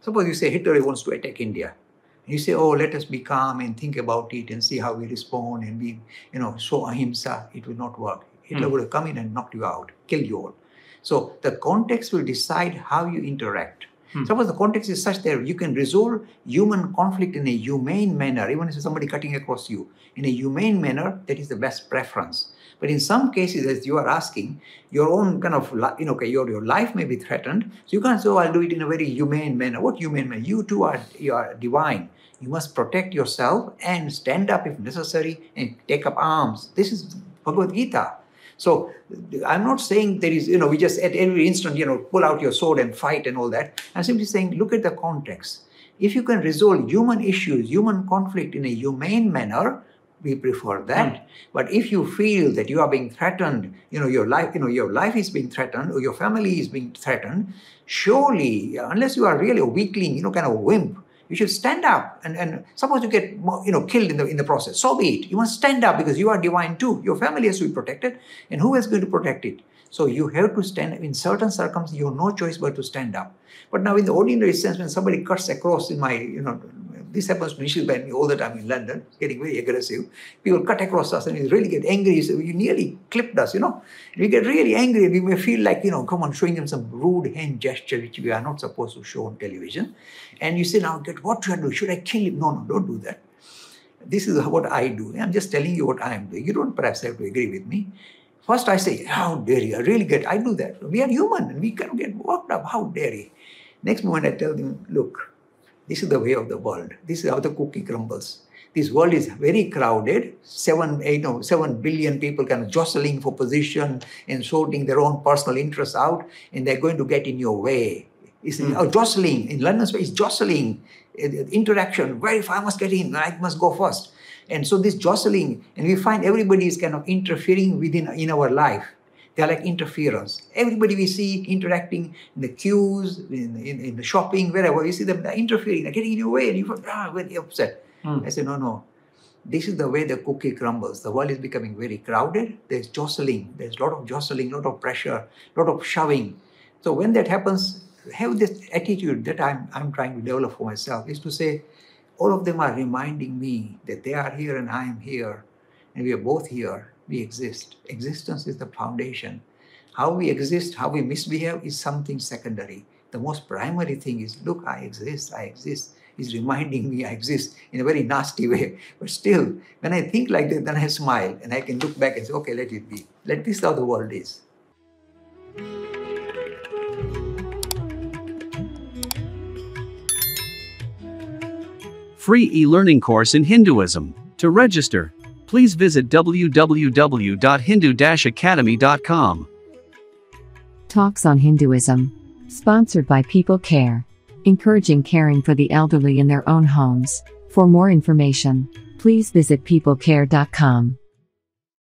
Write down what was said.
Suppose you say Hitler wants to attack India. You say, oh, let us be calm and think about it and see how we respond and we, show ahimsa. It will not work. Hitler would have come in and knocked you out, killed you all. So the context will decide how you interact. Suppose the context is such that you can resolve human conflict in a humane manner, even if somebody cutting across you, in a humane manner, that is the best preference. But in some cases, as you are asking, your own kind of, your life may be threatened. So you can't say, oh, I'll do it in a very humane manner. What humane manner? You too you are divine. You must protect yourself and stand up if necessary and take up arms. This is Bhagavad Gita. So I'm not saying there is, we just at every instant, pull out your sword and fight and all that. I'm simply saying, look at the context. If you can resolve human issues, human conflict in a humane manner, we prefer that. But if you feel that you are being threatened, your life is being threatened or your family is being threatened, surely, unless you are really a weakling, kind of a wimp, you should stand up and suppose you get killed in the process. So be it. You must stand up because you are divine too. Your family has to be protected, and who is going to protect it? So you have to stand up. In certain circumstances, you have no choice but to stand up. But now in the ordinary sense, when somebody cuts across in my, this happens to me all the time in London, getting very aggressive. People cut across us and we really get angry. So you nearly clipped us, We get really angry. We may feel like, come on, showing them some rude hand gesture, which we are not supposed to show on television. And you say, now, what should I do? Should I kill him? No, don't do that. This is what I do. I'm just telling you what I am doing. You don't perhaps have to agree with me. First I say, how dare you? I do that. We are human and we can get worked up. How dare you? Next moment I tell them, look, this is the way of the world. This is how the cookie crumbles. This world is very crowded. 7 billion people kind of jostling for position and sorting their own personal interests out, and they're going to get in your way. It's jostling. In London space, jostling, interaction. Where if I must get in, I must go first. And so this jostling, and we find everybody is kind of interfering in our life. They're like interference. Everybody we see interacting in the queues, in the shopping, wherever, we see them, they're interfering, they're getting in your way, and you feel very upset. I say, no. This is the way the cookie crumbles. The world is becoming very crowded. There's jostling. There's a lot of jostling, a lot of pressure, a lot of shoving. So when that happens, have this attitude that I'm trying to develop for myself, is to say, all of them are reminding me that they are here and I am here, and we are both here. We exist. Existence is the foundation. How we exist, how we misbehave is something secondary. The most primary thing is, look, I exist. Is reminding me I exist in a very nasty way. But still, when I think like that, then I smile and I can look back and say, okay, let it be. This is how the world is. Free e-learning course in Hinduism. To register, please visit www.hindu-academy.com. Talks on Hinduism. Sponsored by People Care. Encouraging caring for the elderly in their own homes. For more information, please visit peoplecare.com.